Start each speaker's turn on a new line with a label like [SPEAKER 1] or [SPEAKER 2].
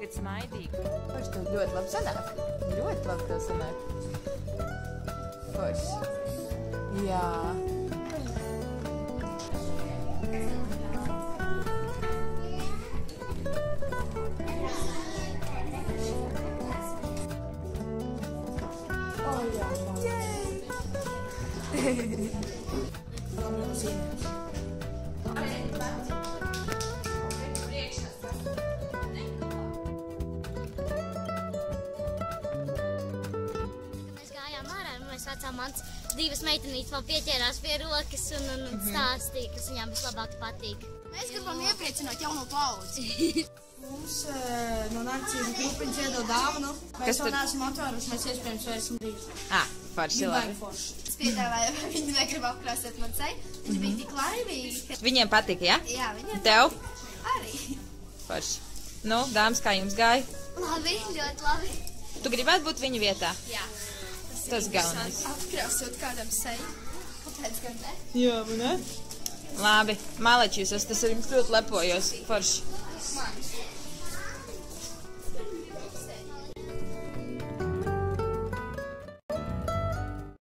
[SPEAKER 1] tagad smaidīgi.
[SPEAKER 2] Forši, tev ļoti labi sanāk. Ļoti labi tev sanāk. Forši. Jā.
[SPEAKER 3] Mēs vecām mans divas meitenītes man pieķērās pie rokas un stāstīja, kas viņām vislabāk patīk.
[SPEAKER 4] Mēs gribam iepriecināt jauno paudzi. Mums no Narcīzu grupiņas iedod dāvanu. Mēs vēl neesam atvēruši, mēs iespējams vērsim drīz.
[SPEAKER 1] Forši labi.
[SPEAKER 4] Es piedāvāju, vai viņi negrib apkrāsēt man seju. Viņi bija tik laimīgi.
[SPEAKER 1] Viņiem patika, ja?
[SPEAKER 4] Jā, viņiem
[SPEAKER 1] Tev?
[SPEAKER 4] arī.
[SPEAKER 1] Forši. Nu, dāmas, kā jums gāja?
[SPEAKER 3] Labi, ļoti labi.
[SPEAKER 1] Tu gribētu būt viņa vietā?
[SPEAKER 4] Jā.
[SPEAKER 1] Tas galvenais.
[SPEAKER 4] Apkrāsot kādam seju. Kāpēc gan ne?
[SPEAKER 1] Jā, man ne? Labi, maleči jūs esat, es ar jums ļoti lepojos. Forši.